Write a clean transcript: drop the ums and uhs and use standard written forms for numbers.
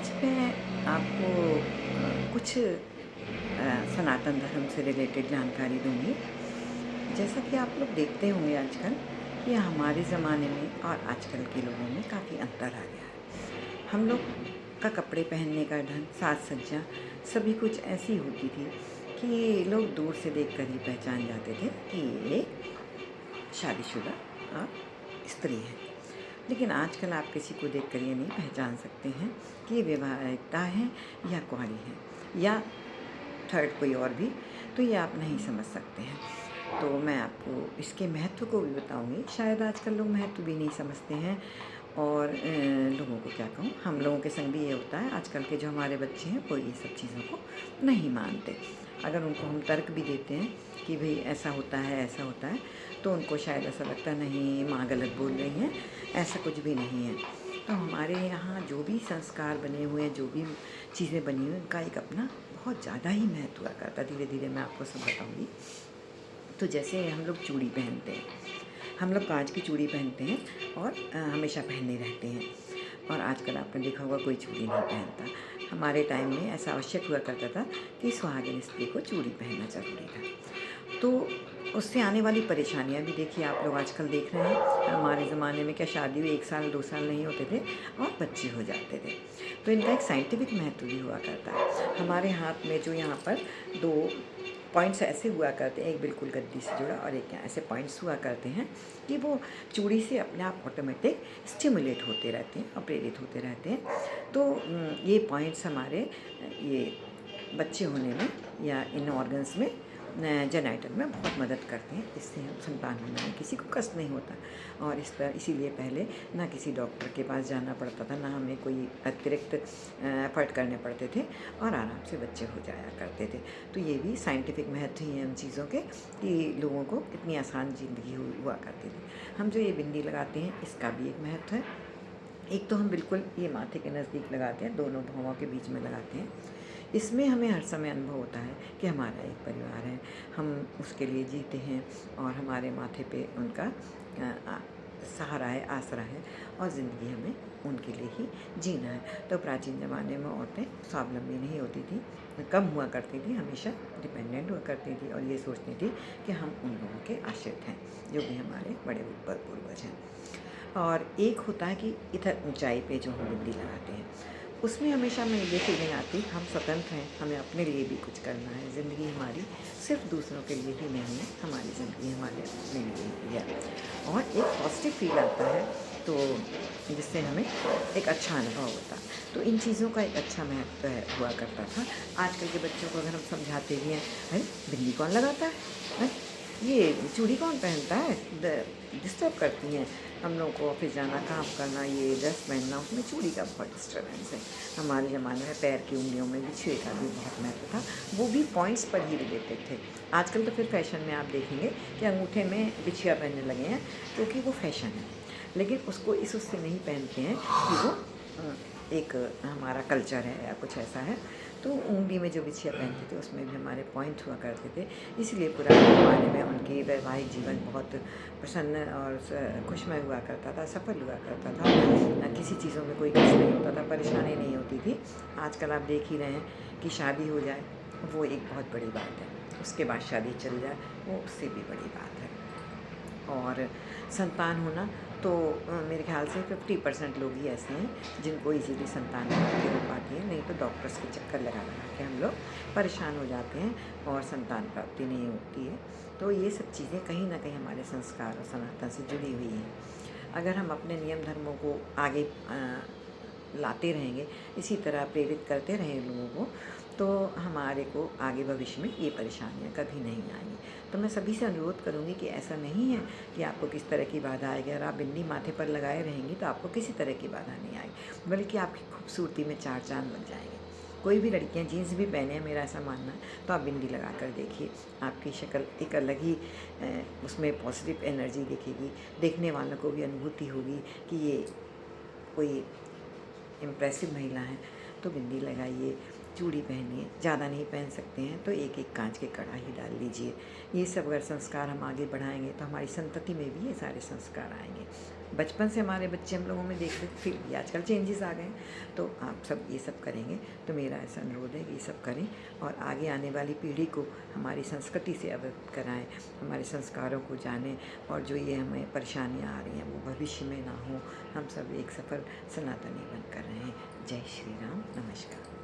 आज मैं आपको कुछ सनातन धर्म से रिलेटेड जानकारी दूँगी। जैसा कि आप लोग देखते होंगे आजकल कि हमारे ज़माने में और आजकल के लोगों में काफ़ी अंतर आ गया है। हम लोग का कपड़े पहनने का ढंग, साज-सज्जा सभी कुछ ऐसी होती थी कि लोग दूर से देखकर ही पहचान जाते थे कि ये शादीशुदा स्त्री है। लेकिन आजकल आप किसी को देखकर ये नहीं पहचान सकते हैं कि ये विवाहिता है या कुंवारी है या थर्ड कोई और भी, तो ये आप नहीं समझ सकते हैं। तो मैं आपको इसके महत्व को भी बताऊंगी। शायद आजकल लोग महत्व भी नहीं समझते हैं और लोगों को क्या कहूँ, हम लोगों के संग भी ये होता है। आजकल के जो हमारे बच्चे हैं वो ये सब चीज़ों को नहीं मानते। अगर उनको हम तर्क भी देते हैं कि भाई ऐसा होता है, ऐसा होता है, तो उनको शायद ऐसा लगता है नहीं माँ गलत बोल रही हैं, ऐसा कुछ भी नहीं है। तो हमारे यहाँ जो भी संस्कार बने हुए हैं, जो भी चीज़ें बनी हुई हैं, उनका एक अपना बहुत ज़्यादा ही महत्व हुआ करता है। धीरे धीरे मैं आपको सब बताऊँगी। तो जैसे हम लोग चूड़ी पहनते हैं, हम लोग कांच की चूड़ी पहनते हैं और हमेशा पहने रहते हैं। और आजकल आपने देखा होगा कोई चूड़ी नहीं पहनता। हमारे टाइम में ऐसा आवश्यक हुआ करता था कि सुहागिन स्त्री को चूड़ी पहनना ज़रूरी था। तो उससे आने वाली परेशानियाँ भी देखिए आप लोग आजकल देख रहे हैं। हमारे ज़माने में क्या शादी हुई 1 साल 2 साल नहीं होते थे और बच्चे हो जाते थे। तो इनका एक साइंटिफिक महत्व भी हुआ करता है। हमारे हाथ में जो यहाँ पर 2 पॉइंट्स ऐसे हुआ करते हैं, एक बिल्कुल गद्दी से जुड़ा और एक यहाँ ऐसे पॉइंट्स हुआ करते हैं कि वो चूड़ी से अपने आप ऑटोमेटिक स्टिमुलेट होते रहते हैं और प्रेरित होते रहते हैं। तो ये पॉइंट्स हमारे ये बच्चे होने में या इन ऑर्गन्स में जेनाइटल में बहुत मदद करते हैं। इससे हम संतान होने में किसी को कष्ट नहीं होता। और इसीलिए पहले ना किसी डॉक्टर के पास जाना पड़ता था, ना हमें कोई अतिरिक्त एफर्ट करने पड़ते थे और आराम से बच्चे हो जाया करते थे। तो ये भी साइंटिफिक महत्व ही है उन चीज़ों के कि लोगों को इतनी आसान ज़िंदगी हुआ करती थी। हम जो ये बिंदी लगाते हैं इसका भी एक महत्व है। एक तो हम बिल्कुल ये माथे के नज़दीक लगाते हैं, दोनों भौहों के बीच में लगाते हैं। इसमें हमें हर समय अनुभव होता है कि हमारा एक परिवार है, हम उसके लिए जीते हैं और हमारे माथे पे उनका सहारा है, आसरा है और ज़िंदगी हमें उनके लिए ही जीना है। तो प्राचीन ज़माने में औरतें स्वावलंबी नहीं होती थी, कम हुआ करती थी, हमेशा डिपेंडेंट हुआ करती थी और ये सोचती थी कि हम उन लोगों के आश्रित हैं जो भी हमारे बड़े पूर्वज हैं। और एक होता है कि इधर ऊंचाई पे जो हम बिंदी लगाते हैं, उसमें हमेशा मैं ये फीलिंग आती हम स्वतंत्र हैं, हमें अपने लिए भी कुछ करना है। ज़िंदगी हमारी सिर्फ दूसरों के लिए ही नहीं है, हमारी ज़िंदगी हमारे अपने लिए ही है। और एक पॉजिटिव फील आता है तो जिससे हमें एक अच्छा अनुभव होता। तो इन चीज़ों का एक अच्छा महत्व हुआ करता था। आजकल के बच्चों को अगर हम समझाते भी हैं, अरे बिंदी कौन लगाता है, हैं? ये चूड़ी कौन पहनता है, डिस्टर्ब करती हैं हम लोगों को ऑफिस जाना, काम करना, ये ड्रेस पहनना, उसमें चूड़ी का बहुत डिस्टर्बेंस है। हमारे ज़माने में पैर की उंगलियों में बिछुए का भी बहुत महत्व था, वो भी पॉइंट्स पर ही रिलेटेड थे। आजकल तो फिर फैशन में आप देखेंगे कि अंगूठे में बिछिया पहनने लगे हैं क्योंकि वो फैशन है। लेकिन उसको इस उससे नहीं पहनते हैं कि वो एक हमारा कल्चर है या कुछ ऐसा है। तो उंगली में जो बिछिया पहनते थे उसमें भी हमारे पॉइंट हुआ करते थे। इसलिए पुराने ज़माने में उनकी वैवाहिक जीवन बहुत प्रसन्न और खुशमय हुआ करता था, सफल हुआ करता था। किसी चीज़ों में कोई कष्ट नहीं होता था, परेशानी नहीं होती थी। आजकल आप देख ही रहे हैं कि शादी हो जाए वो एक बहुत बड़ी बात है, उसके बाद शादी चल जाए वो उससे भी बड़ी बात है। और संतान होना तो मेरे ख्याल से 50% लोग ही ऐसे हैं जिनको इजीली संतान प्राप्ति हो पाती है। नहीं तो डॉक्टर्स के चक्कर लगा के हम लोग परेशान हो जाते हैं और संतान प्राप्ति नहीं होती है। तो ये सब चीज़ें कहीं ना कहीं हमारे संस्कार और सनातन से जुड़ी हुई हैं। अगर हम अपने नियम धर्मों को आगे लाते रहेंगे, इसी तरह प्रेरित करते रहें लोगों को, तो हमारे को आगे भविष्य में ये परेशानियाँ कभी नहीं आएंगी। तो मैं सभी से अनुरोध करूँगी कि ऐसा नहीं है कि आपको किस तरह की बाधा आएगी। अगर आप बिंदी माथे पर लगाए रहेंगी तो आपको किसी तरह की बाधा नहीं आएगी, बल्कि आपकी खूबसूरती में 4 चाँद लग जाएंगे। कोई भी लड़कियां जीन्स भी पहने हैं, मेरा ऐसा मानना है, तो आप बिंदी लगा कर देखिए, आपकी शक्ल एक अलग ही उसमें पॉजिटिव एनर्जी दिखेगी। देखने वालों को भी अनुभूति होगी कि ये कोई इम्प्रेसिव महिला है। तो बिंदी लगाइए चूड़ी पहनिए, ज़्यादा नहीं पहन सकते हैं तो एक एक कांच के कड़ाही डाल लीजिए। ये सब अगर संस्कार हम आगे बढ़ाएंगे तो हमारी संतति में भी ये सारे संस्कार आएंगे। बचपन से हमारे बच्चे हम लोगों में देखते, फिर भी आजकल चेंजेस आ गए हैं, तो आप सब ये सब करेंगे तो मेरा ऐसा अनुरोध है कि ये सब करें और आगे आने वाली पीढ़ी को हमारी संस्कृति से अवगत कराएं, हमारे संस्कारों को जानें, और जो ये हमें परेशानियाँ आ रही हैं वो भविष्य में ना हो। हम सब एक सफल सनातनी बनकर रहें। जय श्री राम। नमस्कार।